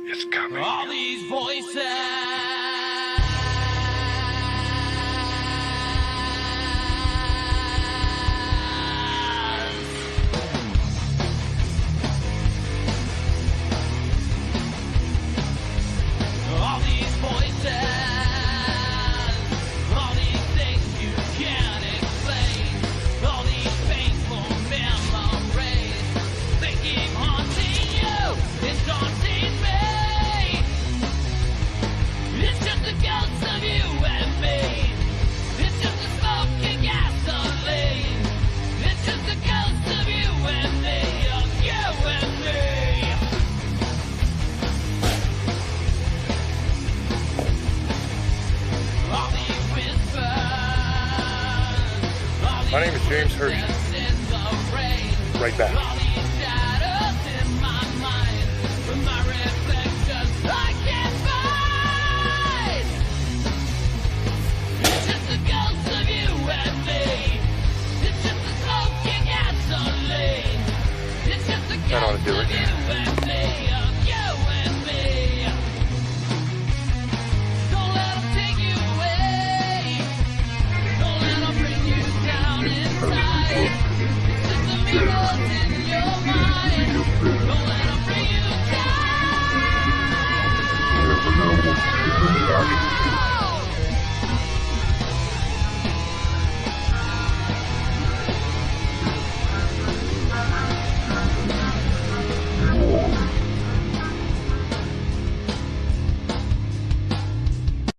It's coming. All these voices. All these voices. All these things you can't explain. All these painful memories. They keep haunting you. It's daunting me. It's just a ghost of you and me. It's just a smoking gasoline. It's just a ghost of you and me. Of you and me. All these whispers. My name is James Hershey. Right back. All these shadows in my mind. From my reflections I can't find. It's just a ghost of you and me. It's just a smoking gasoline. It's just a That ought to ghost do of it. you and me. Of you and me. Don't let 'em take you away. Don't let 'em bring you down inside. It's just the mirrors in your mind. Don't let 'em bring you down.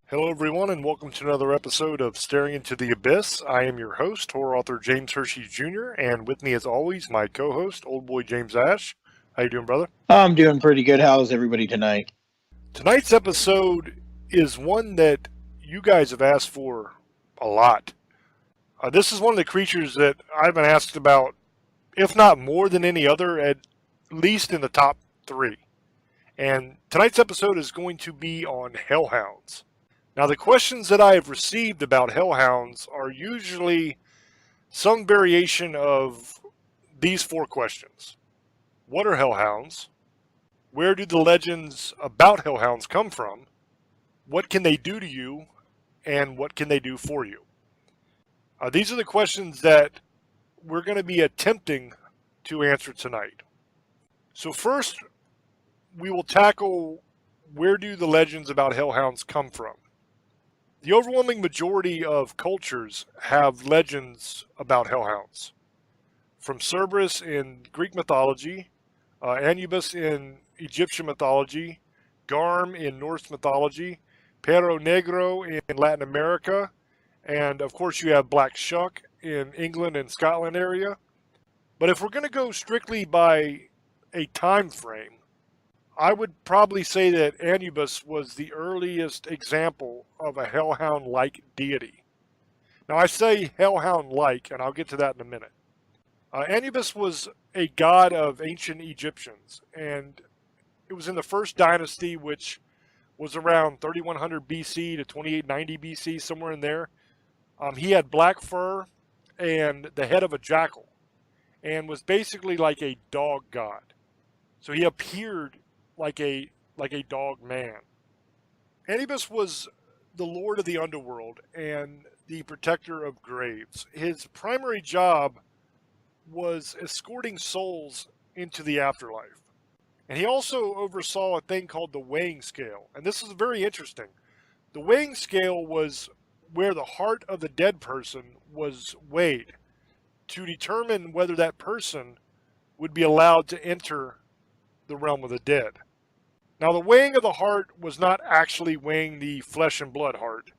Hello, everyone, and welcome to another episode of Staring into the Abyss. I am your host, horror author James Hershey Jr., and with me, as always, my co-host, Old Boy James Ash. How you doing, brother? I'm doing pretty good. How's everybody tonight? Tonight's episode is one that you guys have asked for a lot. This is one of the creatures that I've been asked about, if not more than any other, at least in the top 3. And tonight's episode is going to be on Hell Hounds. Now, the questions that I have received about Hell Hounds are usually some variation of these 4 questions. What are Hell Hounds? Where do the legends about Hell Hounds come from? What can they do to you? And what can they do for you? These are the questions that we're going to be attempting to answer tonight. So first, we will tackle where do the legends about Hell Hounds come from? The overwhelming majority of cultures have legends about hellhounds. From Cerberus in Greek mythology, Anubis in Egyptian mythology, Garm in Norse mythology, Perro Negro in Latin America, and of course you have Black Shuck in England and Scotland area. But if we're going to go strictly by a time frame, I would probably say that Anubis was the earliest example of a hellhound-like deity. Now I say hellhound-like, and I'll get to that in a minute. Anubis was a god of ancient Egyptians, and it was in the first dynasty, which was around 3100 BC to 2890 BC, somewhere in there. He had black fur and the head of a jackal, and was basically like a dog god. So he appeared like a dog man. Anubis was the lord of the underworld and the protector of graves. His primary job was escorting souls into the afterlife. And he also oversaw a thing called the weighing scale. And this is very interesting. The weighing scale was where the heart of the dead person was weighed to determine whether that person would be allowed to enter the realm of the dead. Now, the weighing of the heart was not actually weighing the flesh and blood heart,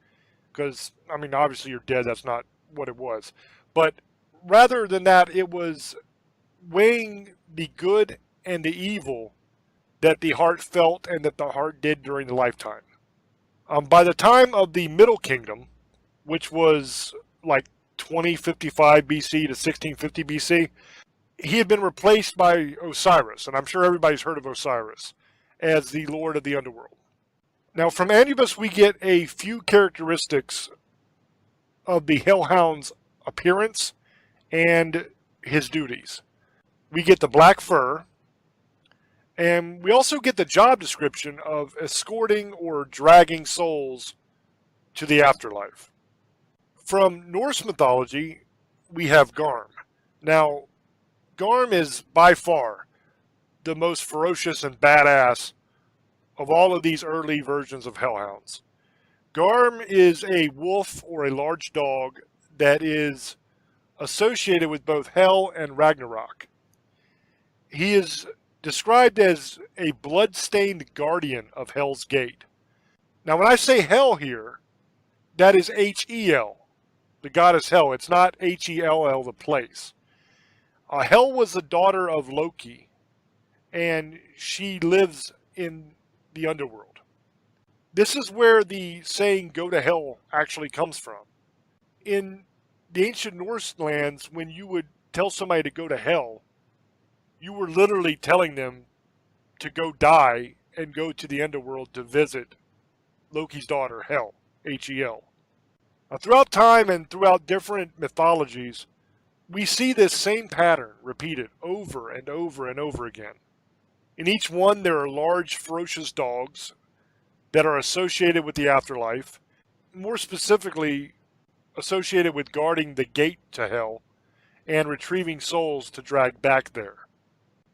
because, I mean, obviously you're dead, that's not what it was. But rather than that, it was weighing the good and the evil that the heart felt and that the heart did during the lifetime. By the time of the Middle Kingdom, which was like 2055 BC to 1650 BC, he had been replaced by Osiris, and I'm sure everybody's heard of Osiris, as the Lord of the Underworld. Now, from Anubis, we get a few characteristics of the Hellhound's appearance and his duties. We get the black fur, And we also get the job description of escorting or dragging souls to the afterlife. From Norse mythology, we have Garm. Now, Garm is by far the most ferocious and badass of all of these early versions of Hellhounds. Garm is a wolf or a large dog that is associated with both Hell and Ragnarok. He is described as a blood-stained guardian of Hell's Gate. Now, when I say Hell here, that is H-E-L, the goddess Hell. It's not H-E-L-L, the place. Hel was the daughter of Loki, and she lives in the underworld. This is where the saying "go to hell" actually comes from. In the ancient Norse lands, when you would tell somebody to go to hell, you were literally telling them to go die and go to the underworld to visit Loki's daughter, Hel, H-E-L. Now, throughout time and throughout different mythologies, we see this same pattern repeated over and over and over again. In each one, there are large, ferocious dogs that are associated with the afterlife, more specifically associated with guarding the gate to hell and retrieving souls to drag back there.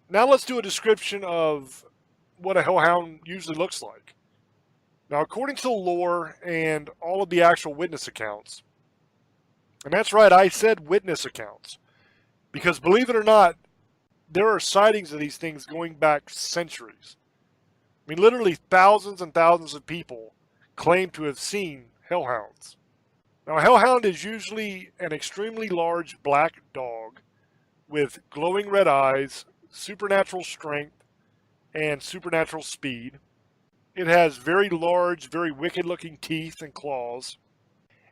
Now let's do a description of what a hellhound usually looks like. Now, according to the lore and all of the actual witness accounts, and that's right, I said witness accounts, because believe it or not, there are sightings of these things going back centuries. I mean, literally thousands and thousands of people claim to have seen hellhounds. Now, a hellhound is usually an extremely large black dog with glowing red eyes, supernatural strength, and supernatural speed. It has very large, very wicked-looking teeth and claws.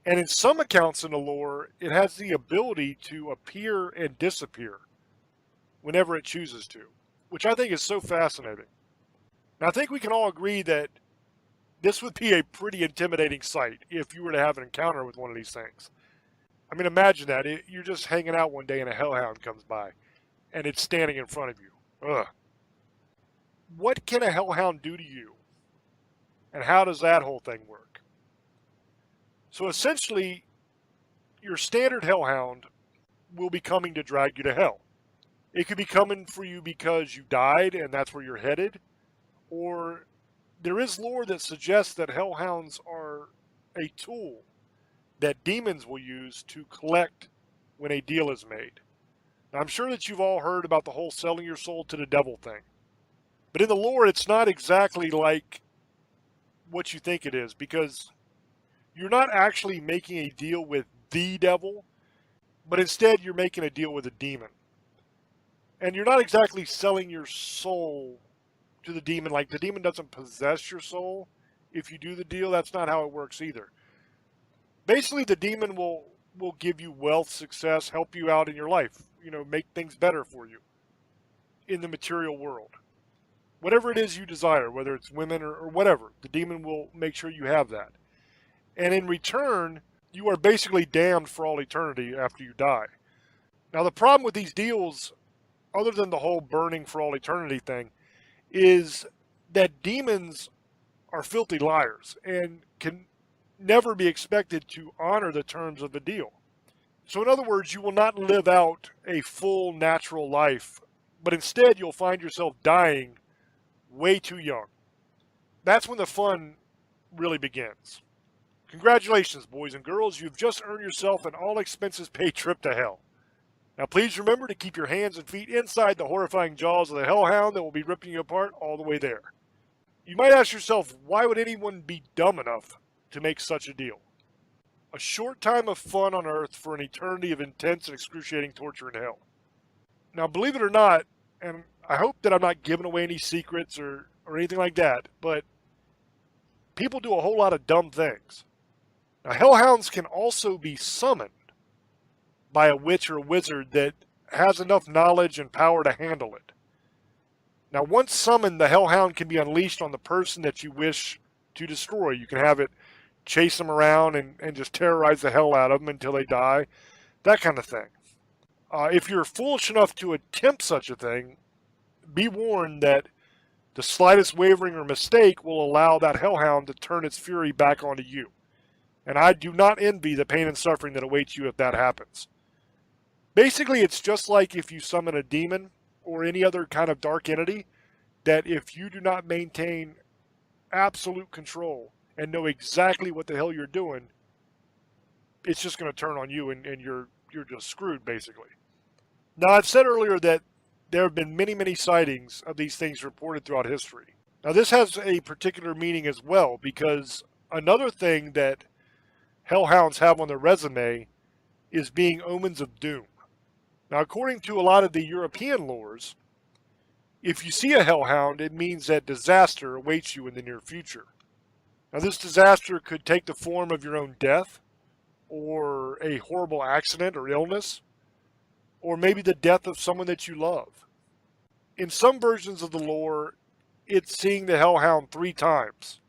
And in some accounts in the lore, it has the ability to appear and disappear whenever it chooses to, which I think is so fascinating. Now, I think we can all agree that this would be a pretty intimidating sight if you were to have an encounter with one of these things. I mean, imagine that. You're just hanging out one day and a hellhound comes by, and it's standing in front of you. Ugh. What can a hellhound do to you? And how does that whole thing work? So essentially, your standard hellhound will be coming to drag you to hell. It could be coming for you because you died and that's where you're headed, or there is lore that suggests that hellhounds are a tool that demons will use to collect when a deal is made. Now, I'm sure that you've all heard about the whole selling your soul to the devil thing. But in the lore, it's not exactly like what you think it is, because you're not actually making a deal with the devil, but instead you're making a deal with a demon. And you're not exactly selling your soul to the demon. Like, the demon doesn't possess your soul if you do the deal. That's not how it works either. Basically, the demon will give you wealth, success, help you out in your life, make things better for you in the material world. Whatever it is you desire, whether it's women or whatever, the demon will make sure you have that. And in return, you are basically damned for all eternity after you die. Now, the problem with these deals, other than the whole burning for all eternity thing, is that demons are filthy liars and can never be expected to honor the terms of the deal. So in other words, you will not live out a full natural life, but instead you'll find yourself dying way too young. That's when the fun really begins. Congratulations, boys and girls. You've just earned yourself an all-expenses-paid trip to hell. Now, please remember to keep your hands and feet inside the horrifying jaws of the hellhound that will be ripping you apart all the way there. You might ask yourself, why would anyone be dumb enough to make such a deal? A short time of fun on earth for an eternity of intense and excruciating torture in hell. Now, believe it or not, and I hope that I'm not giving away any secrets or anything like that, but people do a whole lot of dumb things. Now, hellhounds can also be summoned by a witch or a wizard that has enough knowledge and power to handle it. Now, once summoned, the hellhound can be unleashed on the person that you wish to destroy. You can have it chase them around and just terrorize the hell out of them until they die, that kind of thing. If you're foolish enough to attempt such a thing, be warned that The slightest wavering or mistake will allow that hellhound to turn its fury back onto you. And I do not envy the pain and suffering that awaits you if that happens. Basically, it's just like if you summon a demon or any other kind of dark entity, that if you do not maintain absolute control and know exactly what the hell you're doing, it's just going to turn on you and you're just screwed, basically. Now, I've said earlier that there have been many, many sightings of these things reported throughout history. Now, this has a particular meaning as well, because another thing that hellhounds have on their resume is being omens of doom. Now, according to a lot of the European lores, if you see a hellhound, it means that disaster awaits you in the near future. Now, this disaster could take the form of your own death, or a horrible accident or illness, or maybe the death of someone that you love. In some versions of the lore, it's seeing the hellhound 3 times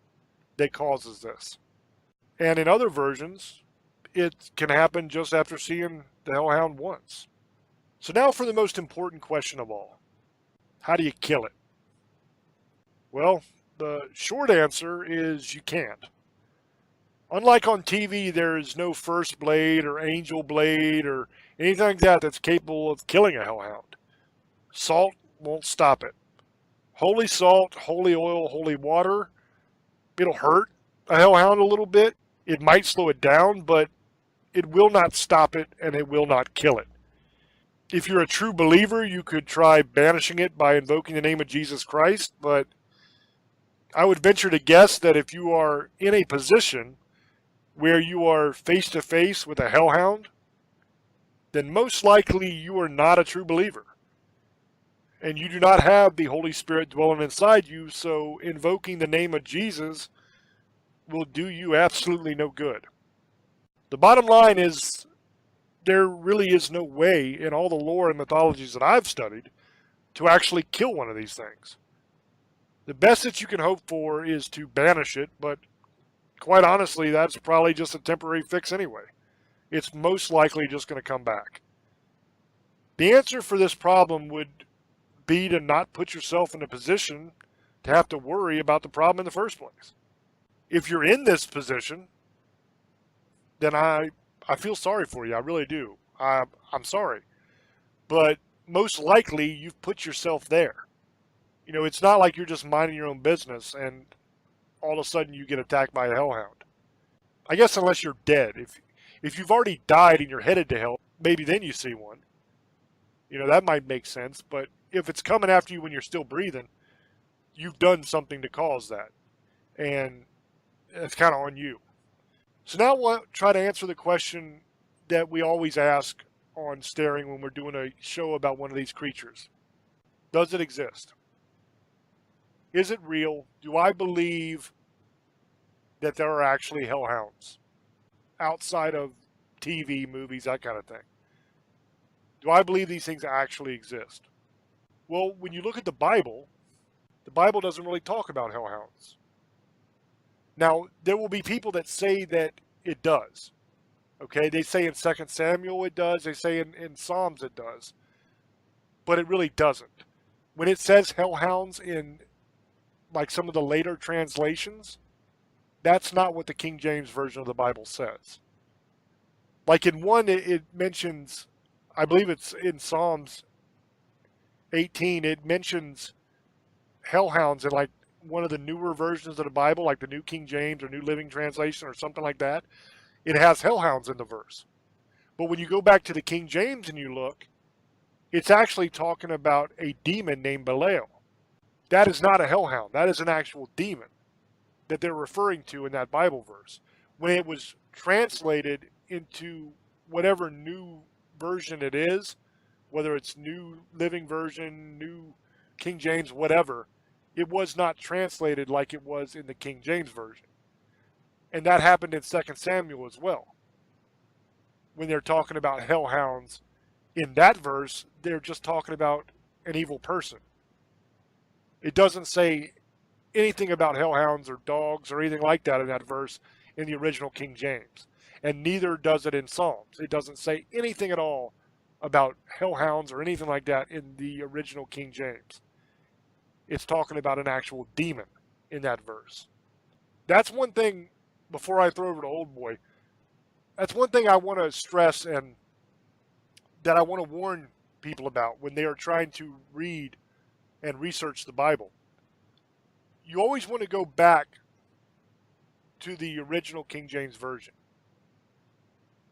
that causes this. And in other versions, it can happen just after seeing the hellhound once. So now for the most important question of all. How do you kill it? Well, the short answer is you can't. Unlike on TV, there is no first blade or angel blade or anything like that that's capable of killing a hellhound. Salt won't stop it. Holy salt, holy oil, holy water, it'll hurt a hellhound a little bit. It might slow it down, but it will not stop it and it will not kill it. If you're a true believer, you could try banishing it by invoking the name of Jesus Christ, but I would venture to guess that if you are in a position where you are face to face with a hellhound, then most likely you are not a true believer. And you do not have the Holy Spirit dwelling inside you, so invoking the name of Jesus will do you absolutely no good. The bottom line is, there really is no way in all the lore and mythologies that I've studied to actually kill one of these things. The best that you can hope for is to banish it, but quite honestly, that's probably just a temporary fix anyway. It's most likely just going to come back. The answer for this problem would be to not put yourself in a position to have to worry about the problem in the first place. If you're in this position, then I feel sorry for you. I really do. I'm sorry. But most likely you've put yourself there. You know, it's not like you're just minding your own business and all of a sudden you get attacked by a hellhound. I guess unless you're dead. If you've already died and you're headed to hell, maybe then you see one. You know, that might make sense. But if it's coming after you when you're still breathing, you've done something to cause that. And it's kind of on you. So now we'll try to answer the question that we always ask on Staring when we're doing a show about one of these creatures. Does it exist? Is it real? Do I believe that there are actually hellhounds outside of TV, movies, that kind of thing? Do I believe these things actually exist? Well, when you look at the Bible doesn't really talk about hellhounds. Now, there will be people that say that it does. Okay, they say in 2 Samuel it does. They say in Psalms it does. But it really doesn't. When it says hellhounds in like some of the later translations, that's not what the King James Version of the Bible says. Like in one, it mentions, I believe it's in Psalms 18, it mentions hellhounds in like one of the newer versions of the Bible, like the New King James or New Living Translation or something like that. It has hellhounds in the verse. But when you go back to the King James and you look, it's actually talking about a demon named Belial. That is not a hellhound. That is an actual demon that they're referring to in that Bible verse. When it was translated into whatever new version it is, whether it's New Living Version, New King James, whatever, it was not translated like it was in the King James Version. And that happened in 2 Samuel as well. When they're talking about hellhounds in that verse, they're just talking about an evil person. It doesn't say anything about hellhounds or dogs or anything like that in that verse in the original King James. And neither does it in Psalms. It doesn't say anything at all about hellhounds or anything like that in the original King James. it's talking about an actual demon in that verse. That's one thing, before I throw over to Old Boy, that's one thing I want to stress and that I want to warn people about when they are trying to read and research the Bible. You always want to go back to the original King James Version.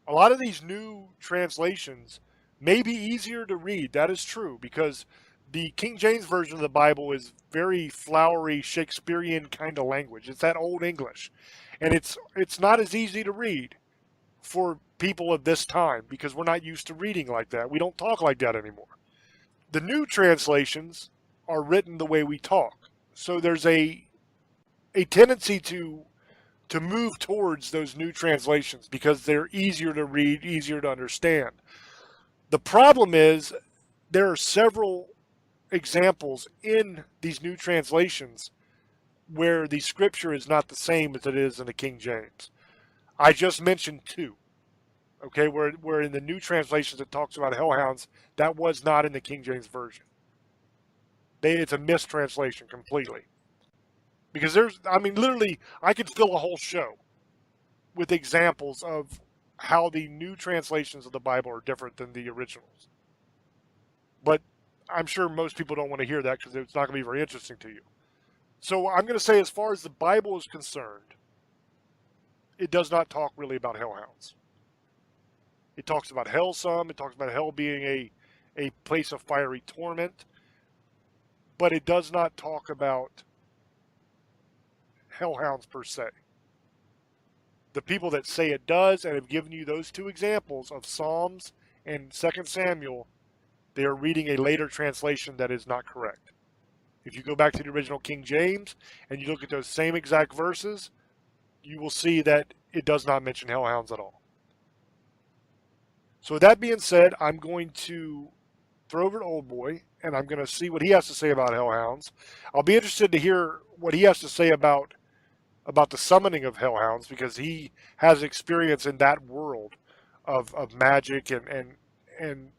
A lot of these new translations may be easier to read. That is true, because the King James Version of the Bible is very flowery, Shakespearean kind of language. It's that old English. And it's not as easy to read for people of this time because we're not used to reading like that. We don't talk like that anymore. The new translations are written the way we talk. So there's a tendency to move towards those new translations because they're easier to read, easier to understand. The problem is there are several examples in these new translations where the scripture is not the same as it is in the King James. I just mentioned two. Okay, where in the new translations it talks about Hell Hounds, that was not in the King James Version. It's a mistranslation completely. Because literally, I could fill a whole show with examples of how the new translations of the Bible are different than the originals. But I'm sure most people don't want to hear that because it's not going to be very interesting to you. So I'm going to say, as far as the Bible is concerned, it does not talk really about hellhounds. It talks about hell some. It talks about hell being a place of fiery torment. But it does not talk about hellhounds per se. The people that say it does and have given you those two examples of Psalms and 2 Samuel, they are reading a later translation that is not correct. If you go back to the original King James and you look at those same exact verses, you will see that it does not mention hellhounds at all. So with that being said, I'm going to throw over to Old Boy, and I'm going to see what he has to say about hellhounds. I'll be interested to hear what he has to say about the summoning of hellhounds, because he has experience in that world of magic and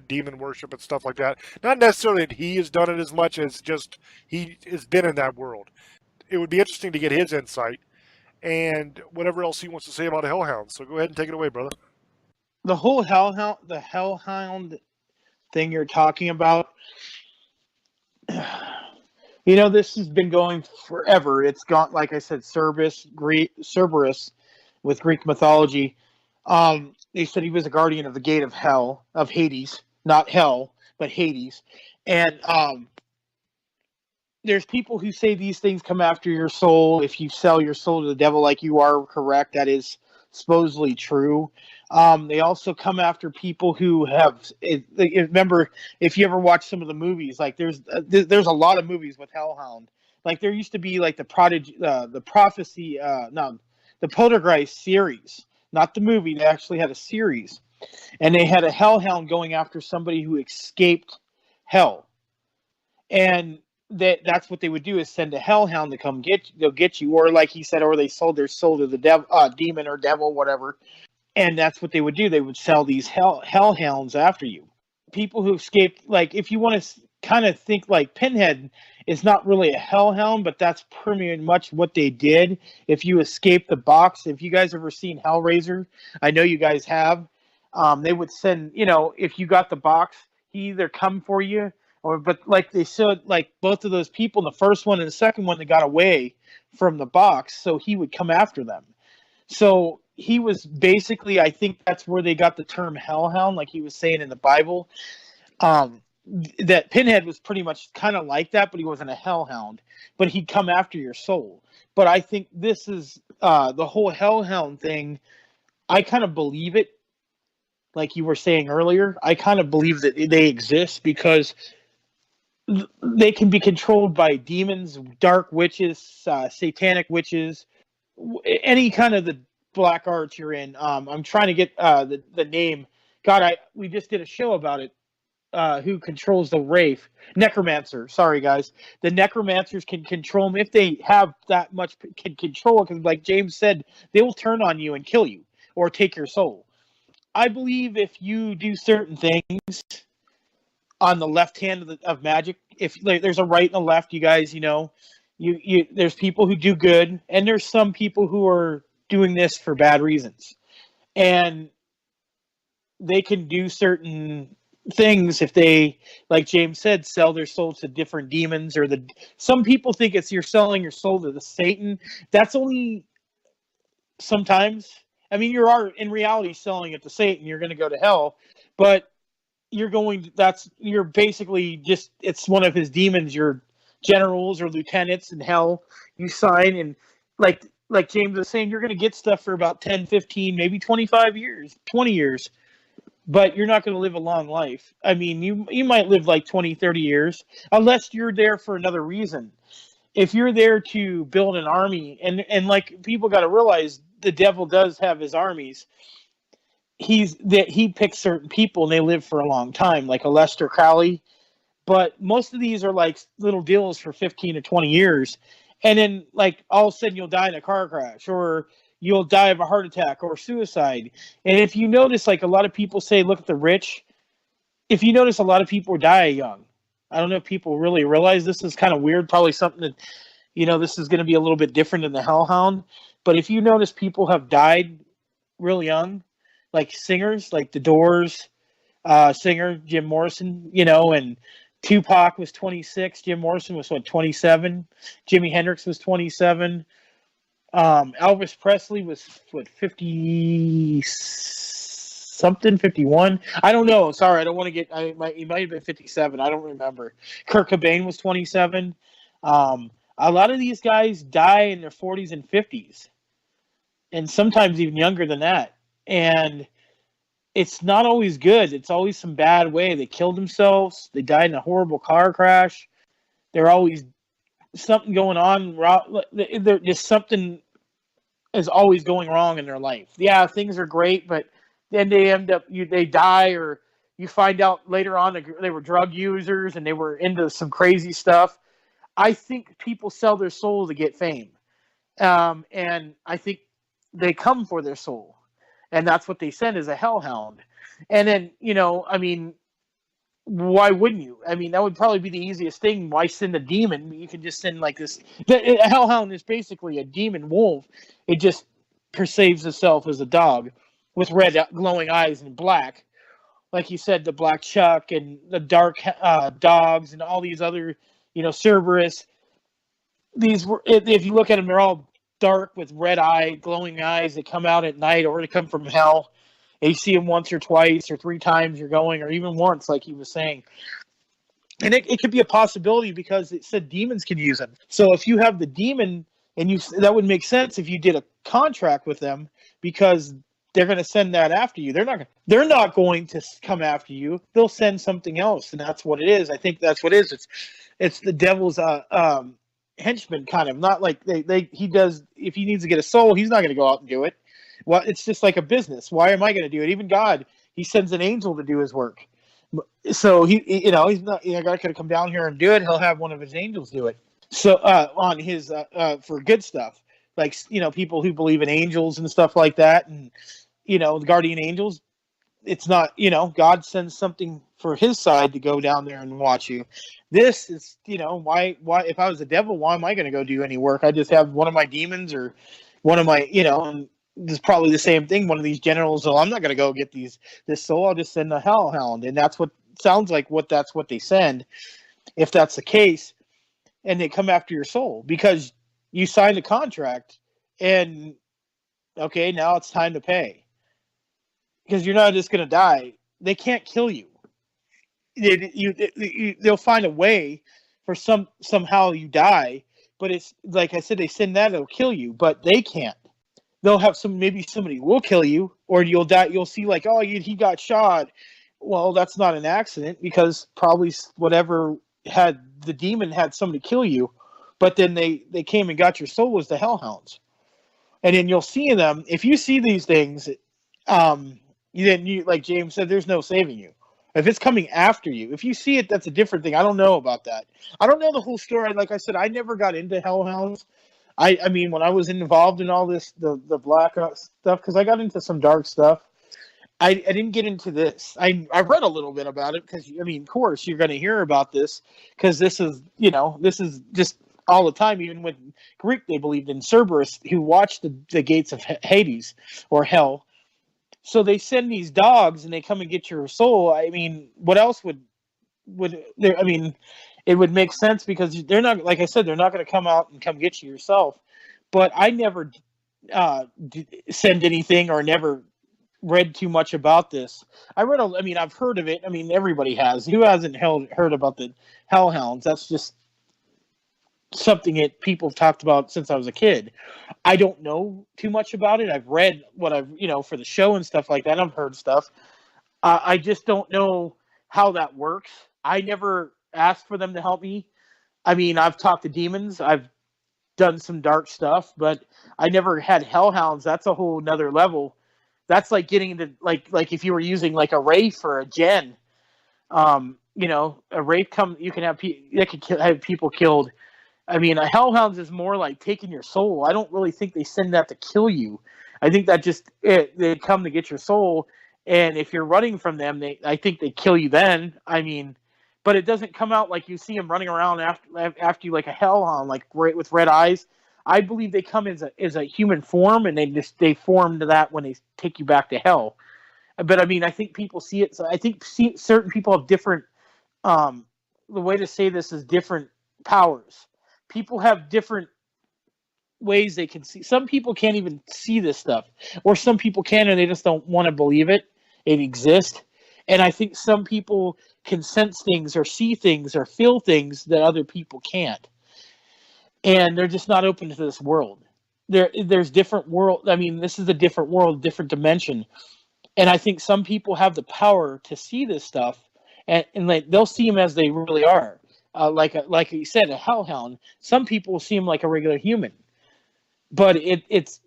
demon worship and stuff like that. Not necessarily that he has done it as much as just he has been in that world. It would be interesting to get his insight and whatever else he wants to say about hellhounds. So go ahead and take it away, brother. The whole hellhound thing you're talking about, this has been going forever. It's gone, like I said, Cerberus with Greek mythology. They said he was a guardian of the gate of hell, of Hades, not hell, but Hades. And there's people who say these things come after your soul. If you sell your soul to the devil, like you are correct, that is supposedly true. They also come after people who have. Remember, if you ever watch some of the movies, like there's a lot of movies with Hellhound. Like there used to be like the Poltergeist series, not the movie. They actually had a series, and they had a Hellhound going after somebody who escaped hell, and that's what they would do, is send a hellhound to come get you, or like he said, or they sold their soul to the demon or devil, whatever. And that's what they would do. They would sell these hellhounds after you. People who escaped, like if you want to kind of think like Pinhead is not really a hellhound, but that's pretty much what they did. If you escape the box, if you guys ever seen Hellraiser, I know you guys have, they would send, if you got the box, he either come for you, but like they said, like both of those people, the first one and the second one, they got away from the box, so he would come after them. So he was basically, I think that's where they got the term hellhound, like he was saying in the Bible. That Pinhead was pretty much kind of like that, but he wasn't a hellhound. But he'd come after your soul. But I think this is the whole hellhound thing. I kind of believe it, like you were saying earlier. I kind of believe that they exist because they can be controlled by demons, dark witches, satanic witches, any kind of the black arts you're in. I'm trying to get the name. God, we just did a show about it. Who controls the Wraith? Necromancer. Sorry, guys. The necromancers can control them if they have that much can control. Because, like James said, they will turn on you and kill you or take your soul. I believe if you do certain things, on the left hand of magic. If like, there's a right and a left, you guys, you there's people who do good, and there's some people who are doing this for bad reasons, and they can do certain things if they, like James said, sell their soul to different demons, or some people think it's you're selling your soul to the Satan. That's only sometimes. I mean, you are in reality selling it to Satan. You're going to go to hell, but you're basically just, it's one of his demons, your generals or lieutenants in hell you sign. And like James was saying, you're going to get stuff for about 10, 15, maybe 25 years, 20 years, but you're not going to live a long life. I mean, you might live like 20, 30 years, unless you're there for another reason. If you're there to build an army, and like, people got to realize the devil does have his armies. He picks certain people and they live for a long time, like a Lester Crowley. But most of these are like little deals for 15 to 20 years. And then like all of a sudden you'll die in a car crash, or you'll die of a heart attack or suicide. And if you notice, like a lot of people say, look at the rich. If you notice, a lot of people die young. I don't know if people really realize this is kind of weird. Probably something that, this is going to be a little bit different than the Hellhound. But if you notice, people have died real young, like singers, like the Doors singer Jim Morrison, and Tupac was 26. Jim Morrison was 27. Jimi Hendrix was 27. Elvis Presley was 50 something, 51. I don't know. Sorry, I don't want to get. He might have been 57. I don't remember. Kurt Cobain was 27. A lot of these guys die in their 40s and 50s, and sometimes even younger than that. And it's not always good. It's always some bad way. They killed themselves. They died in a horrible car crash. They're always something going on. They're just something is always going wrong in their life. Yeah, things are great, but then they end up, they die, or you find out later on they were drug users and they were into some crazy stuff. I think people sell their soul to get fame. And I think they come for their soul. And that's what they send as a hellhound. And then, I mean, why wouldn't you? I mean, that would probably be the easiest thing. Why send a demon? You can just send like this. A hellhound is basically a demon wolf. It just perceives itself as a dog with red glowing eyes and black. Like you said, the black Chuck and the dark dogs and all these other, Cerberus. If you look at them, they're all dark with red glowing eyes. They come out at night, or they come from hell. And you see them once or twice or three times you're going, or even once, like he was saying. And it could be a possibility because it said demons can use them. So if you have the demon, and that would make sense if you did a contract with them, because they're going to send that after you. They're not going to come after you. They'll send something else, and that's what it is. I think that's what it is. It's the devil's henchman, kind of. Not like he does. If he needs to get a soul, he's not going to go out and do it. Well, it's just like a business. Why am I going to do it? Even God, he sends an angel to do his work. So he's not. God could come down here and do it. He'll have one of his angels do it. So on his for good stuff, like people who believe in angels and stuff like that, and the guardian angels. It's not, God sends something for his side to go down there and watch you. This is, why if I was the devil, why am I going to go do any work? I just have one of my demons, or one of my, and it's probably the same thing. One of these generals, I'm not going to go get this soul. I'll just send a hellhound. And that's what sounds like that's what they send. If that's the case, and they come after your soul because you signed a contract, and okay, now it's time to pay. Because you're not just going to die. They can't kill you. They'll find a way for somehow you die. But it's like I said, they send that, it'll kill you, but they can't. They'll have maybe somebody will kill you, or you'll die. You'll see like, oh, he got shot. Well, that's not an accident, because probably whatever the demon had somebody kill you, but then they came and got your soul as the hellhounds. And then you'll see them. If you see these things, like James said, there's no saving you. If it's coming after you, if you see it, that's a different thing. I don't know about that. I don't know the whole story. Like I said, I never got into hellhounds. I mean, when I was involved in all this, the black stuff, because I got into some dark stuff, I didn't get into this. I read a little bit about it because, I mean, of course, you're going to hear about this because this is, this is just all the time. Even with Greek, they believed in Cerberus, who watched the gates of Hades or hell. So they send these dogs and they come and get your soul. I mean, what else would there? I mean, it would make sense because they're not, like I said, they're not going to come out and come get you yourself. But I never send anything or never read too much about this. I mean, I've heard of it. I mean, everybody has. Who hasn't heard about the Hell Hounds? That's just something that people have talked about since I was a kid. I don't know too much about it. I've read what I've, for the show and stuff like that. I've heard stuff. I just don't know how that works. I never asked for them to help me. I mean, I've talked to demons. I've done some dark stuff, but I never had hellhounds. That's a whole nother level. That's like getting into like if you were using like a Wraith or a Gen. A Wraith you can have have people killed. I mean, a Hellhounds is more like taking your soul. I don't really think they send that to kill you. I think that they come to get your soul, and if you're running from them, I think they kill you then. I mean, but it doesn't come out like you see them running around after you like a Hellhound, like with red eyes. I believe they come as a human form, and they form to that when they take you back to hell. But I mean, I think people see it. So I think certain people have different. The way to say this is different powers. People have different ways they can see. Some people can't even see this stuff, or some people can, and they just don't want to believe it exists. And I think some people can sense things, or see things, or feel things that other people can't. And they're just not open to this world. There's different world. I mean, this is a different world, different dimension. And I think some people have the power to see this stuff, and they'll see them as they really are. Like you said, a hellhound. Some people will see him like a regular human, but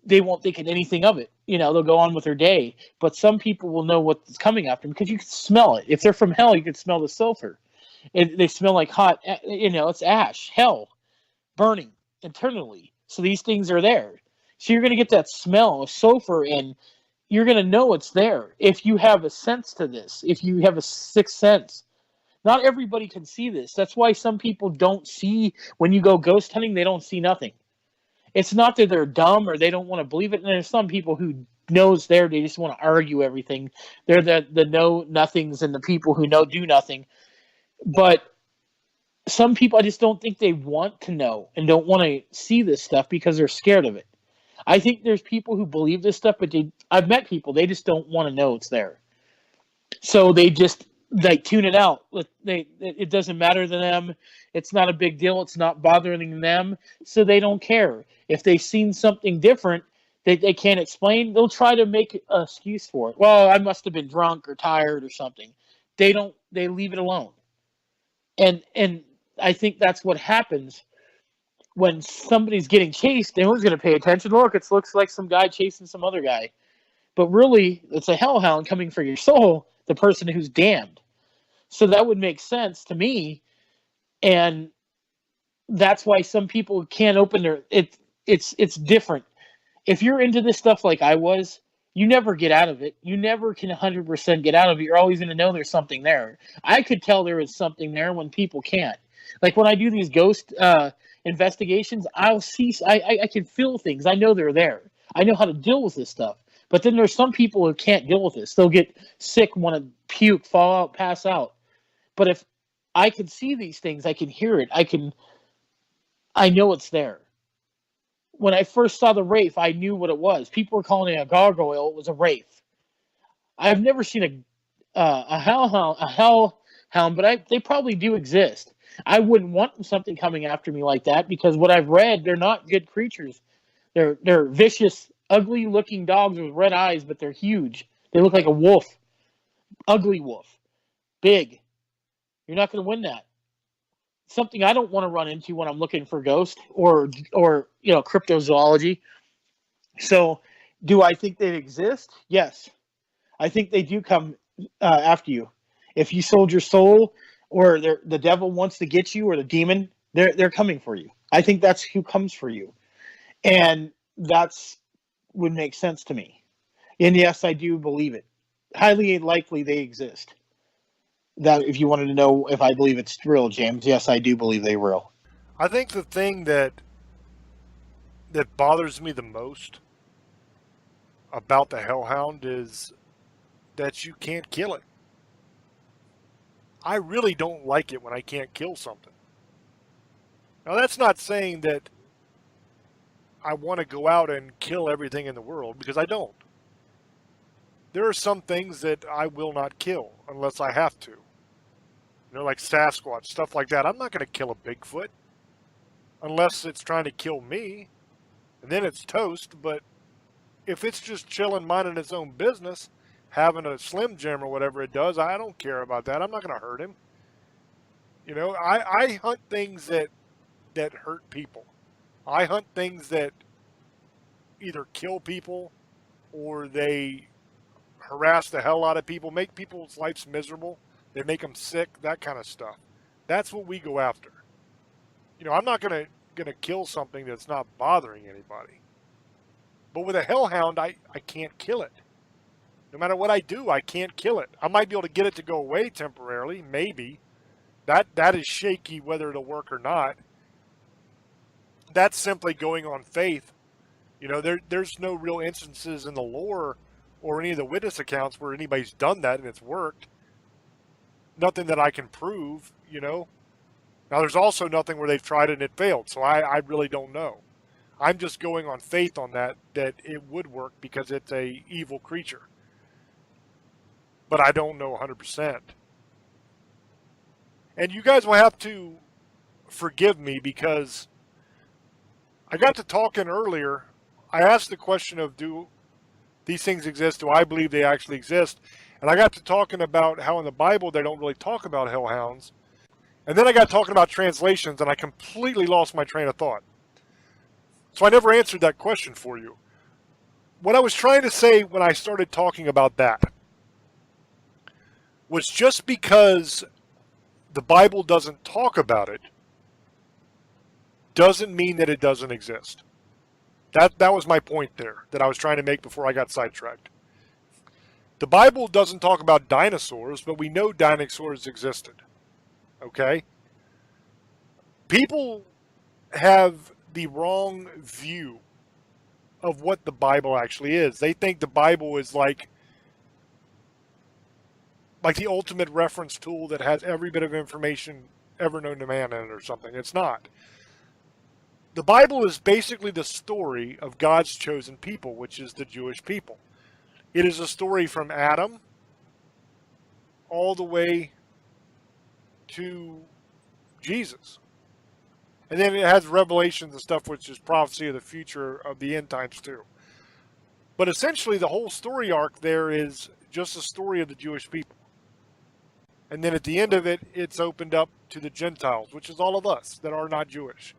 they won't think anything of it. They'll go on with their day. But some people will know what's coming after them because you can smell it. If they're from hell, you can smell the sulfur. They smell like hot. It's ash, hell, burning internally. So these things are there. So you're going to get that smell of sulfur, and you're going to know it's there if you have a sense to this. If you have a sixth sense. Not everybody can see this. That's why some people don't see, when you go ghost hunting, they don't see nothing. It's not that they're dumb or they don't want to believe it. And there's some people who knows there, they just want to argue everything. They're the know nothings and the people who do nothing. But some people, I just don't think they want to know and don't want to see this stuff because they're scared of it. I think there's people who believe this stuff, but I've met people, they just don't want to know it's there. So they just tune it out. It doesn't matter to them. It's not a big deal. It's not bothering them. So they don't care. If they've seen something different they can't explain, they'll try to make an excuse for it. Well, I must have been drunk or tired or something. They leave it alone. And I think that's what happens when somebody's getting chased. No one's going to pay attention. Look, it looks like some guy chasing some other guy. But really, it's a hellhound coming for your soul, the person who's damned. So that would make sense to me. And that's why some people can't open their... It's different. If you're into this stuff like I was, you never get out of it. You never can 100% get out of it. You're always going to know there's something there. I could tell there is something there when people can't. Like when I do these ghost investigations, I'll see... I can feel things. I know they're there. I know how to deal with this stuff. But then there's some people who can't deal with this. They'll get sick, want to puke, fall out, pass out. But if I can see these things, I can hear it. I know it's there. When I first saw the Wraith, I knew what it was. People were calling it a gargoyle. It was a Wraith. I've never seen a hellhound, but they probably do exist. I wouldn't want something coming after me like that because what I've read, they're not good creatures. They're vicious, ugly-looking dogs with red eyes, but they're huge. They look like a wolf. Ugly wolf. Big. You're not going to win that. Something I don't want to run into when I'm looking for ghosts or cryptozoology. So, do I think they exist? Yes. I think they do come after you. If you sold your soul or the devil wants to get you or the demon, they're coming for you. I think that's who comes for you. And that's would make sense to me. And yes, I do believe it. highly likely they exist. That if you wanted to know if I believe it's real, James, yes, I do believe they're real. I think the thing that bothers me the most about the Hellhound is that you can't kill it. I really don't like it when I can't kill something. Now, that's not saying that I want to go out and kill everything in the world, because I don't. There are some things that I will not kill unless I have to. Like Sasquatch, stuff like that. I'm not going to kill a Bigfoot unless it's trying to kill me, and then it's toast. But if it's just chilling, minding its own business, having a Slim Jim or whatever it does, I don't care about that. I'm not going to hurt him. I hunt things that hurt people. I hunt things that either kill people or they harass the hell out of people, make people's lives miserable. They make them sick, that kind of stuff. That's what we go after. I'm not gonna kill something that's not bothering anybody. But with a hellhound, I can't kill it. No matter what I do, I can't kill it. I might be able to get it to go away temporarily, maybe. That is shaky whether it'll work or not. That's simply going on faith. There's no real instances in the lore or any of the witness accounts where anybody's done that and it's worked. Nothing that I can prove. Now, there's also nothing where they've tried it and it failed, so I really don't know. I'm just going on faith on that it would work because it's a evil creature. But I don't know 100%. And you guys will have to forgive me because I got to talking earlier. I asked the question of, do these things exist? Do I believe they actually exist? And I got to talking about how in the Bible they don't really talk about hellhounds. And then I got talking about translations and I completely lost my train of thought. So I never answered that question for you. What I was trying to say when I started talking about that was just because the Bible doesn't talk about it doesn't mean that it doesn't exist. That was my point there that I was trying to make before I got sidetracked. The Bible doesn't talk about dinosaurs, but we know dinosaurs existed. Okay? People have the wrong view of what the Bible actually is. They think the Bible is like the ultimate reference tool that has every bit of information ever known to man in it or something. It's not. The Bible is basically the story of God's chosen people, which is the Jewish people. It is a story from Adam all the way to Jesus. And then it has revelations and stuff, which is prophecy of the future of the end times too. But essentially the whole story arc there is just a story of the Jewish people. And then at the end of it, it's opened up to the Gentiles, which is all of us that are not Jewish.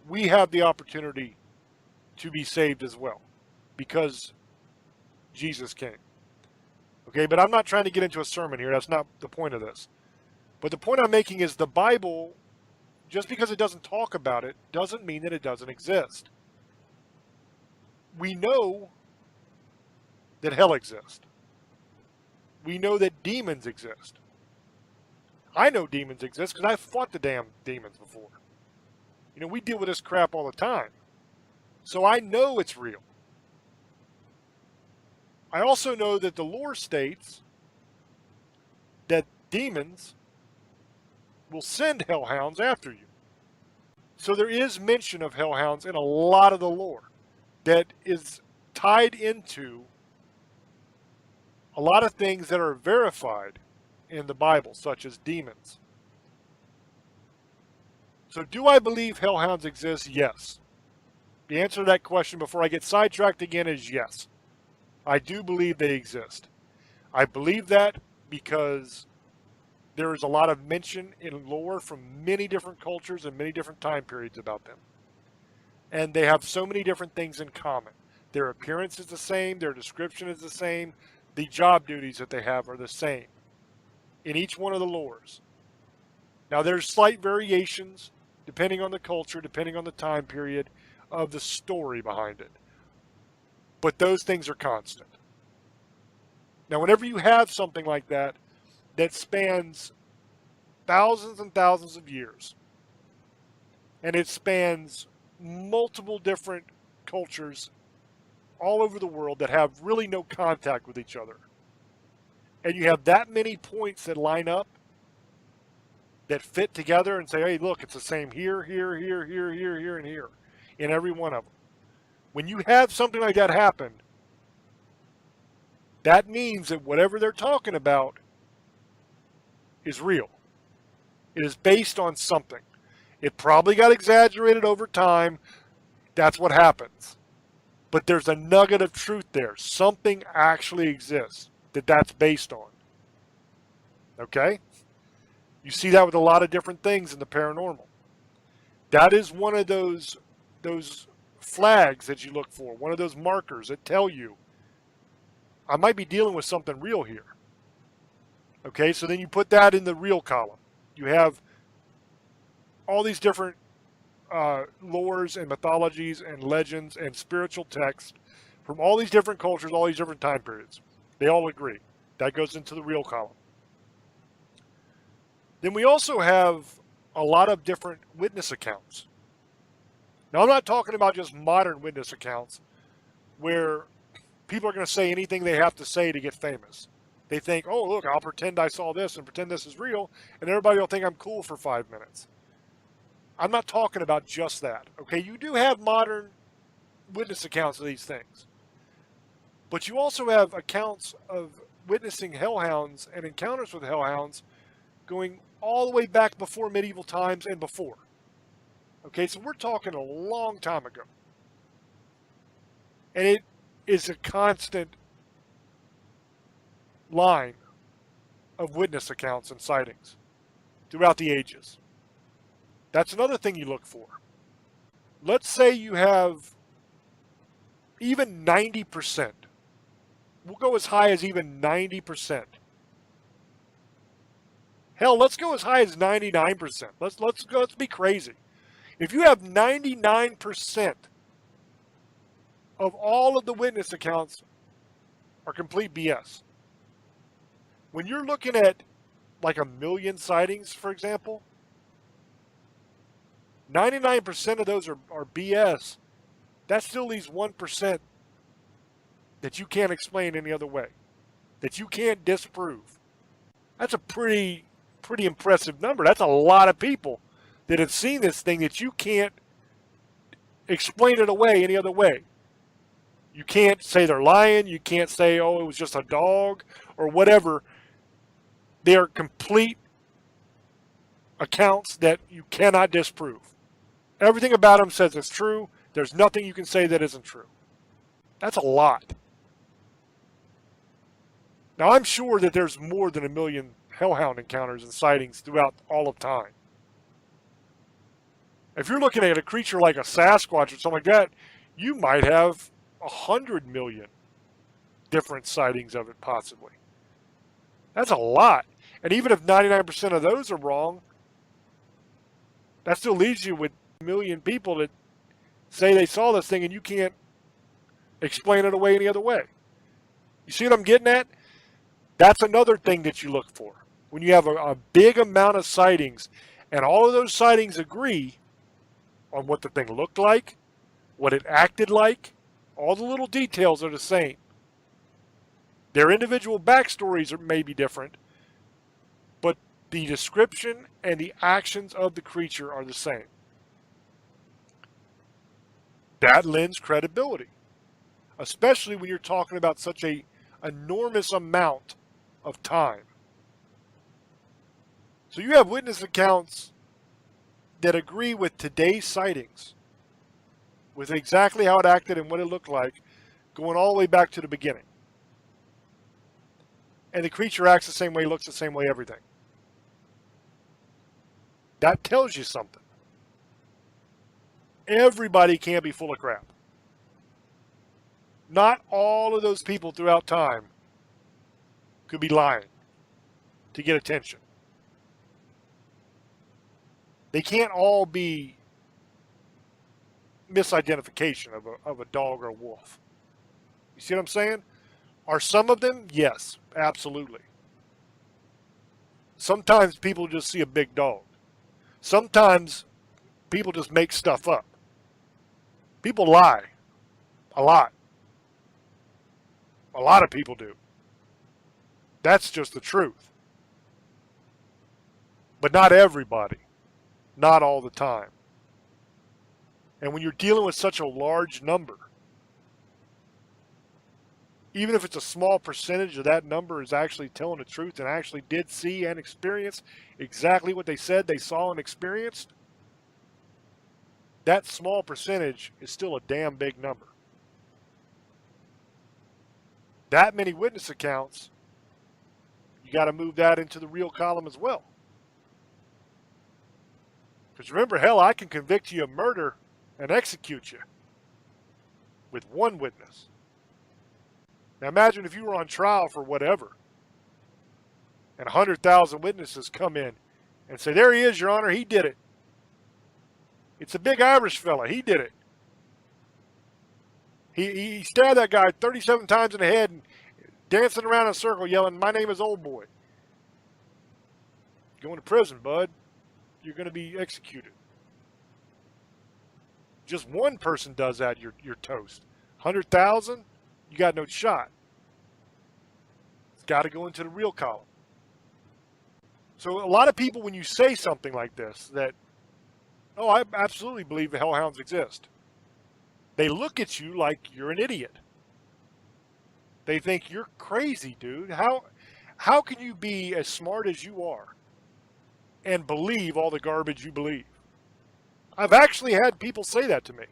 We have the opportunity to be saved as well because Jesus came. Okay, but I'm not trying to get into a sermon here. That's not the point of this. But the point I'm making is the Bible, just because it doesn't talk about it, doesn't mean that it doesn't exist. We know that hell exists. We know that demons exist. I know demons exist because I've fought the damn demons before. We deal with this crap all the time. So I know it's real. I also know that the lore states that demons will send hellhounds after you. So there is mention of hellhounds in a lot of the lore that is tied into a lot of things that are verified in the Bible, such as demons. So do I believe hellhounds exist? Yes. The answer to that question before I get sidetracked again is yes. I do believe they exist. I believe that because there is a lot of mention in lore from many different cultures and many different time periods about them. And they have so many different things in common. Their appearance is the same, their description is the same, the job duties that they have are the same in each one of the lores. Now there's slight variations depending on the culture, depending on the time period of the story behind it. But those things are constant. Now, whenever you have something like that that spans thousands and thousands of years, and it spans multiple different cultures all over the world that have really no contact with each other, and you have that many points that line up, that fit together and say, hey, look, it's the same here, here, here, here, here, here, and here, in every one of them. When you have something like that happen, that means that whatever they're talking about is real. It is based on something. It probably got exaggerated over time. That's what happens. But there's a nugget of truth there. Something actually exists that's based on. Okay? You see that with a lot of different things in the paranormal. That is one of those flags that you look for, one of those markers that tell you, I might be dealing with something real here. Okay, so then you put that in the real column. You have all these different lores and mythologies and legends and spiritual texts from all these different cultures, all these different time periods. They all agree. That goes into the real column. Then we also have a lot of different witness accounts. Now, I'm not talking about just modern witness accounts where people are going to say anything they have to say to get famous. They think, oh, look, I'll pretend I saw this and pretend this is real, and everybody will think I'm cool for 5 minutes. I'm not talking about just that. Okay, you do have modern witness accounts of these things. But you also have accounts of witnessing hellhounds and encounters with hellhounds going all the way back before medieval times and before. Okay, so we're talking a long time ago. And it is a constant line of witness accounts and sightings throughout the ages. That's another thing you look for. Let's say you have even 90%. We'll go as high as even 90%. Hell, let's go as high as 99%. Let's be crazy. If you have 99% of all of the witness accounts are complete BS. When you're looking at like 1 million sightings, for example, 99% of those are BS. That still leaves 1% that you can't explain any other way, that you can't disprove. That's a pretty impressive number. That's a lot of people that have seen this thing that you can't explain it away any other way. You can't say they're lying. You can't say, oh, it was just a dog or whatever. They are complete accounts that you cannot disprove. Everything about them says it's true. There's nothing you can say that isn't true. That's a lot. Now, I'm sure that there's more than 1 million hellhound encounters and sightings throughout all of time. If you're looking at a creature like a Sasquatch or something like that, you might have 100 million different sightings of it, possibly. That's a lot. And even if 99% of those are wrong, that still leaves you with 1 million people that say they saw this thing and you can't explain it away any other way. You see what I'm getting at? That's another thing that you look for. When you have a big amount of sightings and all of those sightings agree on what the thing looked like, what it acted like, all the little details are the same. Their individual backstories may be different, but the description and the actions of the creature are the same. That lends credibility, especially when you're talking about such a enormous amount of time. So you have witness accounts that agree with today's sightings, with exactly how it acted and what it looked like, going all the way back to the beginning. And the creature acts the same way, looks the same way, everything. That tells you something. Everybody can't be full of crap. Not all of those people throughout time could be lying to get attention. They can't all be misidentification of a dog or a wolf. You see what I'm saying? Are some of them? Yes, absolutely. Sometimes people just see a big dog. Sometimes people just make stuff up. People lie a lot. A lot of people do. That's just the truth. But not everybody. Not all the time. And when you're dealing with such a large number, even if it's a small percentage of that number is actually telling the truth and actually did see and experience exactly what they said they saw and experienced, that small percentage is still a damn big number. That many witness accounts, you got to move that into the real column as well. Because remember, hell, I can convict you of murder and execute you with one witness. Now imagine if you were on trial for whatever, and 100,000 witnesses come in and say, there he is, Your Honor, he did it. It's a big Irish fella, he did it. He stabbed that guy 37 times in the head and dancing around in a circle yelling, my name is Old Boy. Going to prison, bud. You're going to be executed. Just one person does that, you're toast. 100,000, you got no shot. It's got to go into the real column. So a lot of people, when you say something like this, that, oh, I absolutely believe the Hell Hounds exist, they look at you like you're an idiot. They think you're crazy, dude. How can you be as smart as you are and believe all the garbage you believe? I've actually had people say that to me.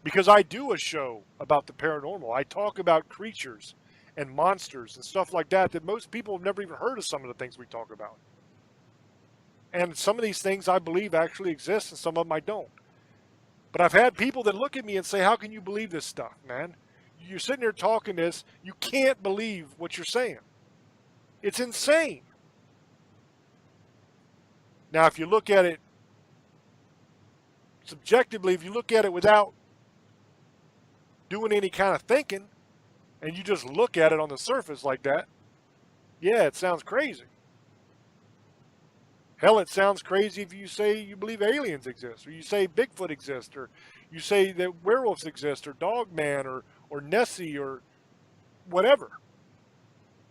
Because I do a show about the paranormal. I talk about creatures and monsters and stuff like that most people have never even heard of some of the things we talk about. And some of these things I believe actually exist and some of them I don't. But I've had people that look at me and say, how can you believe this stuff, man? You're sitting there talking this. You can't believe what you're saying. It's insane. Now, if you look at it subjectively, if you look at it without doing any kind of thinking, and you just look at it on the surface like that, yeah, it sounds crazy. Hell, it sounds crazy if you say you believe aliens exist, or you say Bigfoot exists, or you say that werewolves exist, or Dogman, or Nessie, or whatever.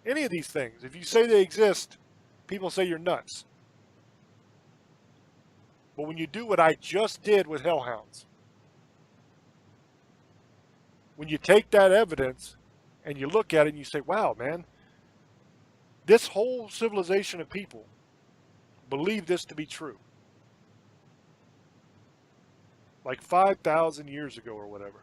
Any of these things. If you say they exist, people say you're nuts. But when you do what I just did with Hell Hounds, when you take that evidence and you look at it and you say, wow, man, this whole civilization of people believe this to be true. Like 5,000 years ago or whatever.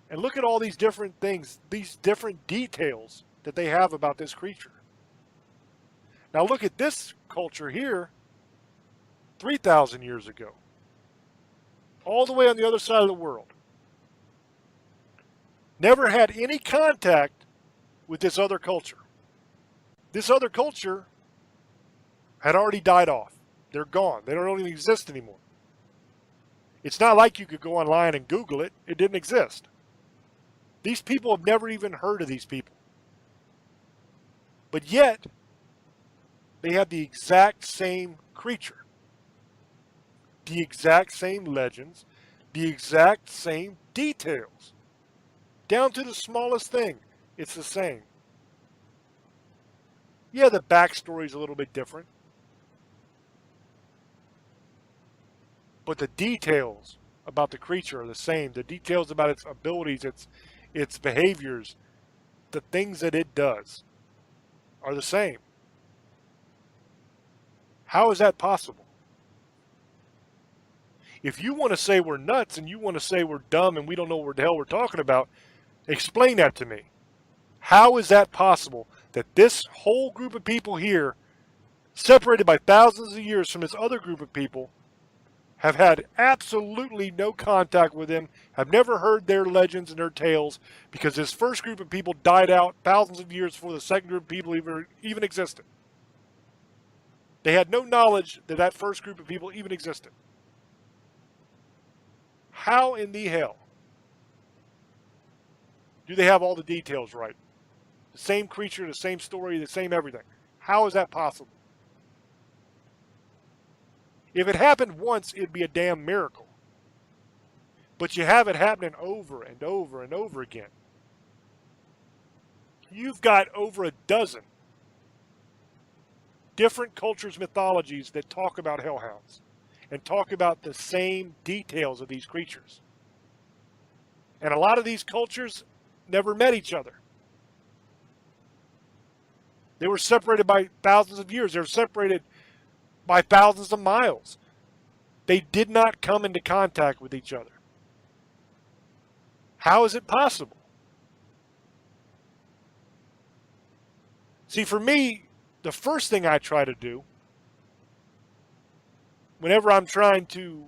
And look at all these different things, these different details that they have about this creature. Now look at this culture here 3,000 years ago. All the way on the other side of the world. Never had any contact with this other culture. This other culture had already died off. They're gone. They don't even exist anymore. It's not like you could go online and Google it. It didn't exist. These people have never even heard of these people. But yet, they have the exact same creature. The exact same legends. The exact same details. Down to the smallest thing. It's the same. Yeah, the backstory is a little bit different. But the details about the creature are the same. The details about its abilities, its behaviors, the things that it does are the same. How is that possible? If you want to say we're nuts and you want to say we're dumb and we don't know what the hell we're talking about, explain that to me. How is that possible that this whole group of people here, separated by thousands of years from this other group of people, have had absolutely no contact with them, have never heard their legends and their tales, because this first group of people died out thousands of years before the second group of people even existed. They had no knowledge that that first group of people even existed. How in the hell Do they have all the details right? The same creature, the same story, the same everything. How is that possible? If it happened once, it'd be a damn miracle. But you have it happening over and over and over again. You've got over a dozen different cultures' mythologies that talk about hellhounds and talk about the same details of these creatures. And a lot of these cultures never met each other. They were separated by thousands of years. They were separated by thousands of miles. They did not come into contact with each other. How is it possible? See, for me, the first thing I try to do whenever I'm trying to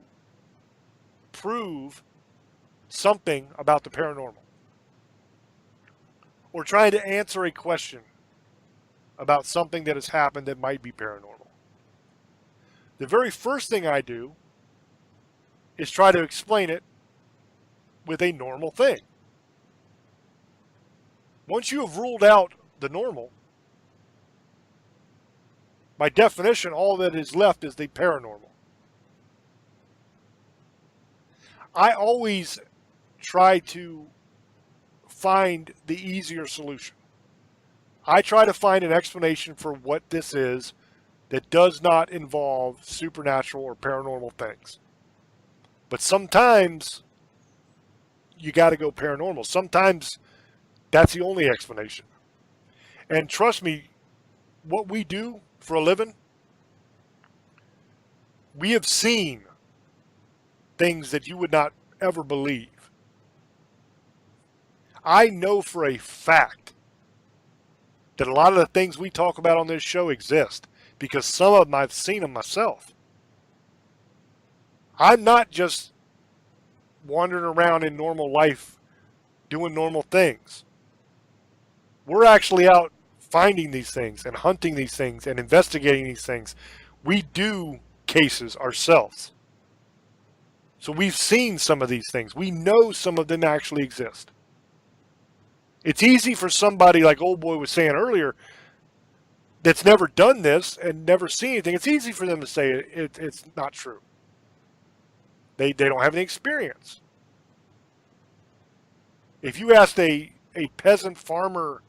prove something about the paranormal or trying to answer a question about something that has happened that might be paranormal, the very first thing I do is try to explain it with a normal thing. Once you have ruled out the normal, by definition, all that is left is the paranormal. I always try to find the easier solution. I try to find an explanation for what this is that does not involve supernatural or paranormal things. But sometimes you got to go paranormal. Sometimes that's the only explanation. And trust me, what we do for a living, we have seen things that you would not ever believe. I know for a fact that a lot of the things we talk about on this show exist because some of them I've seen them myself. I'm not just wandering around in normal life doing normal things. We're actually out finding these things and hunting these things and investigating these things. We do cases ourselves. So we've seen some of these things. We know some of them actually exist. It's easy for somebody like Old Boy was saying earlier that's never done this and never seen anything. It's easy for them to say it's not true. They don't have any experience. If you asked a peasant farmer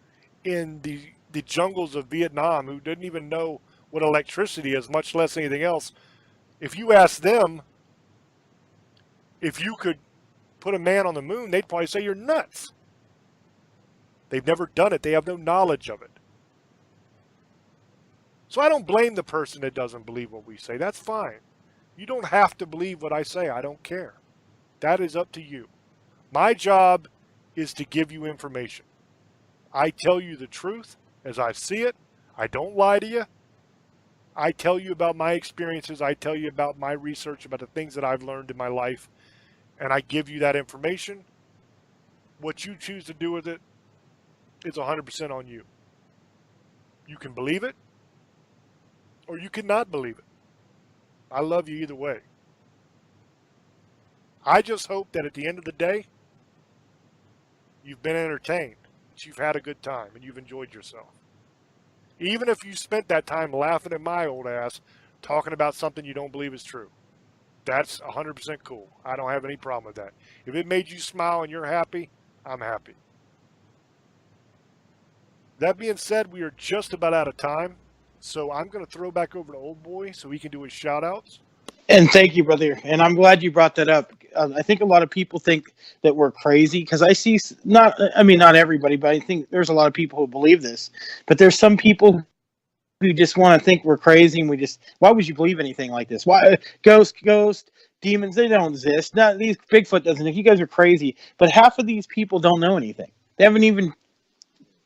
in the jungles of Vietnam who didn't even know what electricity is, much less anything else, if you asked them if you could put a man on the moon, they'd probably say you're nuts. They've never done it. They have no knowledge of it. So I don't blame the person that doesn't believe what we say. That's fine. You don't have to believe what I say. I don't care. That is up to you. My job is to give you information. I tell you the truth as I see it. I don't lie to you. I tell you about my experiences. I tell you about my research, about the things that I've learned in my life. And I give you that information. What you choose to do with it is 100% on you. You can believe it, or you cannot believe it. I love you either way. I just hope that at the end of the day, you've been entertained, that you've had a good time, and you've enjoyed yourself. Even if you spent that time laughing at my old ass, talking about something you don't believe is true. That's 100% cool. I don't have any problem with that. If it made you smile and you're happy, I'm happy. That being said, we are just about out of time. So I'm going to throw back over to Old Boy so he can do his shout-outs. And thank you, brother. And I'm glad you brought that up. I think a lot of people think that we're crazy because I see not everybody, but I think there's a lot of people who believe this. But there's some people who just want to think we're crazy, and why would you believe anything like this? Why ghost, demons, they don't exist. Not these Bigfoot doesn't. If you guys are crazy, but half of these people don't know anything. They haven't even.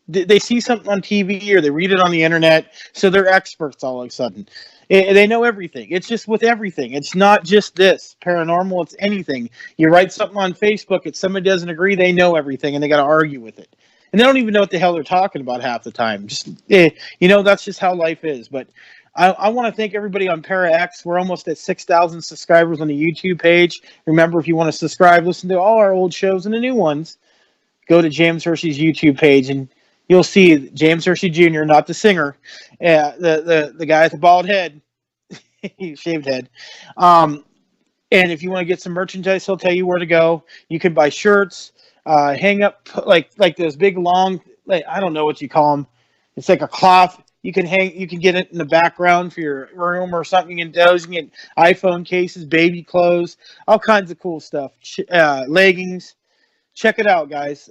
They see something on TV or they read it on the internet, so they're experts all of a sudden. They know everything. It's just with everything. It's not just this paranormal. It's anything. You write something on Facebook, if somebody doesn't agree, they know everything, and they got to argue with it. And they don't even know what the hell they're talking about half the time. That's just how life is. But I want to thank everybody on ParaX. We're almost at 6,000 subscribers on the YouTube page. Remember, if you want to subscribe, listen to all our old shows and the new ones. go to James Hershey's YouTube page and you'll see James Hershey Jr., not the singer, the guy with the bald head, shaved head. And if you want to get some merchandise, he'll tell you where to go. You can buy shirts, hang up like those big long, like I don't know what you call them. It's like a cloth. You can get it in the background for your room or something. You can get iPhone cases, baby clothes, all kinds of cool stuff. Leggings. Check it out, guys.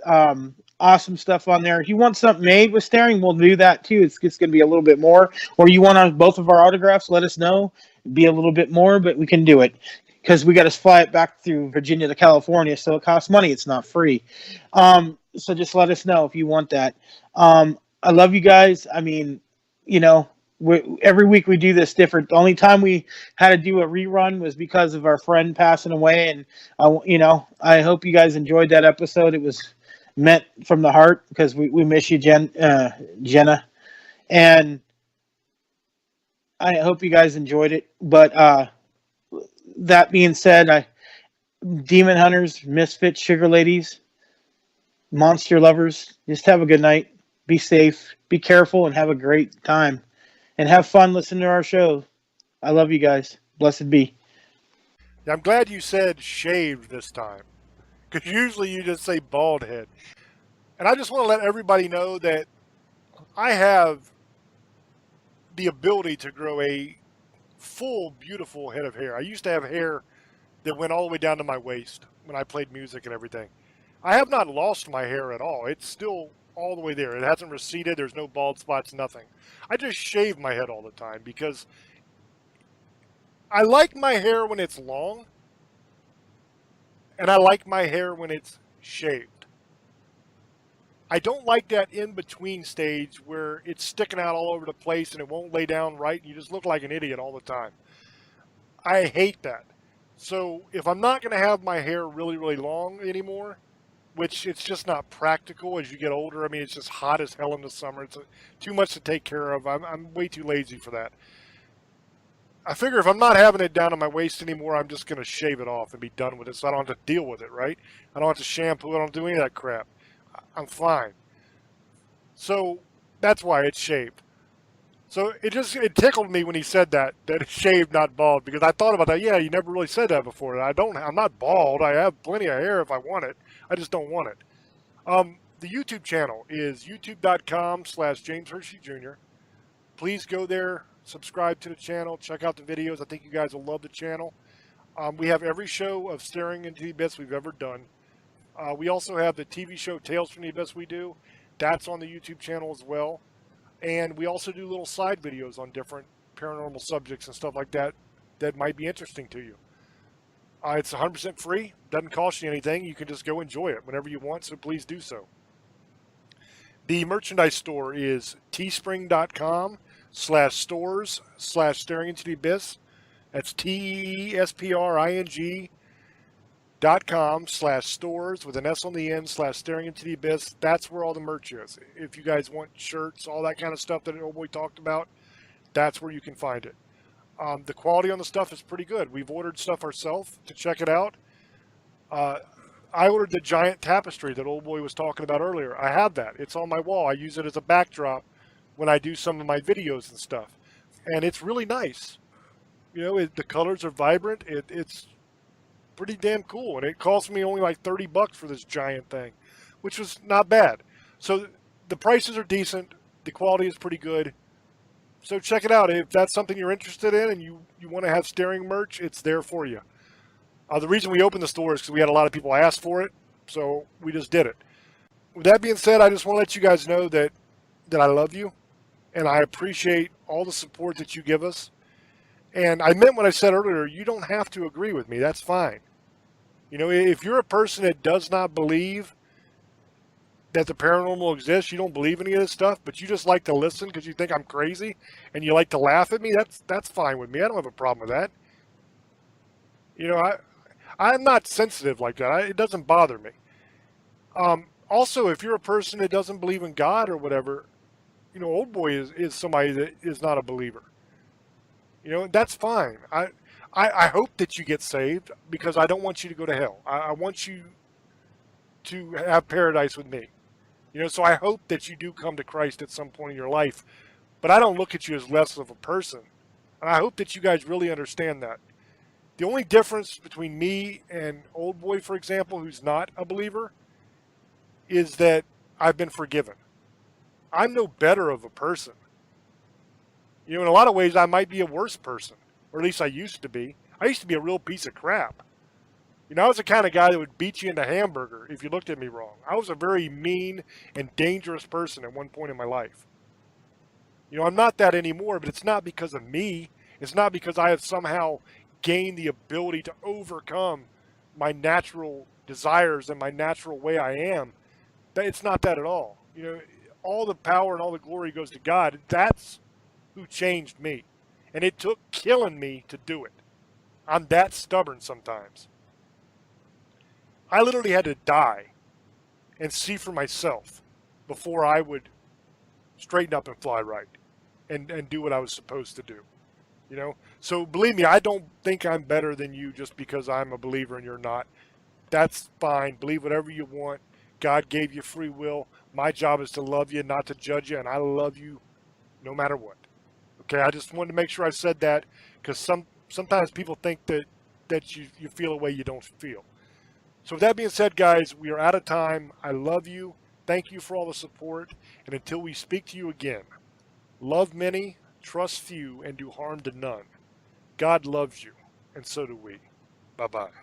Awesome stuff on there. If you want something made with staring, we'll do that too. It's going to be a little bit more. Or you want both of our autographs, let us know. It'd be a little bit more, but we can do it because we got to fly it back through Virginia to California, so it costs money. It's not free. So just let us know if you want that. I love you guys. I mean, you know, every week we do this different. The only time we had to do a rerun was because of our friend passing away, and I hope you guys enjoyed that episode. It was meant from the heart because we miss you, Jenna, and I hope you guys enjoyed it. But that being said, demon hunters, misfits, sugar ladies, monster lovers, just have a good night. Be safe, be careful, and have a great time. And have fun listening to our show. I love you guys. Blessed be. Yeah, I'm glad you said shaved this time, because usually you just say bald head. And I just want to let everybody know that I have the ability to grow a full, beautiful head of hair. I used to have hair that went all the way down to my waist when I played music and everything. I have not lost my hair at all. It's still all the way there. It hasn't receded. There's no bald spots, nothing. I just shave my head all the time because I like my hair when it's long, and I like my hair when it's shaved. I don't like that in-between stage where it's sticking out all over the place and it won't lay down right and you just look like an idiot all the time. I hate that. So if I'm not going to have my hair really, really long anymore, which it's just not practical as you get older. I mean, it's just hot as hell in the summer. It's too much to take care of. I'm way too lazy for that. I figure if I'm not having it down to my waist anymore, I'm just going to shave it off and be done with it so I don't have to deal with it, right? I don't have to shampoo. I don't do any of that crap. I'm fine. So that's why it's shaved. So it tickled me when he said that it's shaved, not bald, because I thought about that. Yeah, you never really said that before. I'm not bald. I have plenty of hair if I want it. I just don't want it. The YouTube channel is youtube.com/James Hershey Jr. Please go there, subscribe to the channel, check out the videos. I think you guys will love the channel. We have every show of Staring into the Abyss we've ever done. We also have the TV show Tales from the Abyss we do. That's on the YouTube channel as well. And we also do little side videos on different paranormal subjects and stuff like that that might be interesting to you. It's 100% free, doesn't cost you anything. You can just go enjoy it whenever you want, so please do so. The merchandise store is teespring.com/stores/staring into the abyss. That's teespring.com/stores with an S on the end /staring into the abyss. That's where all the merch is. If you guys want shirts, all that kind of stuff that old boy talked about, that's where you can find it. The quality on the stuff is pretty good. We've ordered stuff ourselves to check it out. I ordered the giant tapestry that old boy was talking about earlier. I have that. It's on my wall. I use it as a backdrop when I do some of my videos and stuff. And it's really nice. You know, the colors are vibrant. It's pretty damn cool. And it cost me only like $30 for this giant thing, which was not bad. So the prices are decent. The quality is pretty good. So check it out. If that's something you're interested in and you want to have staring merch, it's there for you. The reason we opened the store is because we had a lot of people ask for it, so we just did it. With that being said, I just want to let you guys know that I love you, and I appreciate all the support that you give us. And I meant what I said earlier, you don't have to agree with me. That's fine. You know, if you're a person that does not believe that the paranormal exists, you don't believe any of this stuff, but you just like to listen because you think I'm crazy, and you like to laugh at me, that's fine with me. I don't have a problem with that. You know, I'm not sensitive like that. It doesn't bother me. Also, if you're a person that doesn't believe in God or whatever, you know, old boy is somebody that is not a believer. You know, that's fine. I hope that you get saved because I don't want you to go to hell. I want you to have paradise with me. So I hope that you do come to Christ at some point in your life, but I don't look at you as less of a person. And I hope that you guys really understand that. The only difference between me and Old Boy, for example, who's not a believer, is that I've been forgiven. I'm no better of a person. In a lot of ways, I might be a worse person, or at least I used to be. I used to be a real piece of crap. I was the kind of guy that would beat you in a hamburger if you looked at me wrong. I was a very mean and dangerous person at one point in my life. I'm not that anymore, but it's not because of me. It's not because I have somehow gained the ability to overcome my natural desires and my natural way I am. It's not that at all. All the power and all the glory goes to God. That's who changed me. And it took killing me to do it. I'm that stubborn sometimes. I literally had to die and see for myself before I would straighten up and fly right and do what I was supposed to do. So believe me, I don't think I'm better than you just because I'm a believer and you're not. That's fine. Believe whatever you want. God gave you free will. My job is to love you, not to judge you, and I love you no matter what. Okay, I just wanted to make sure I said that because sometimes people think that you feel a way you don't feel. So with that being said, guys, we are out of time. I love you. Thank you for all the support. And until we speak to you again, love many, trust few, and do harm to none. God loves you, and so do we. Bye-bye.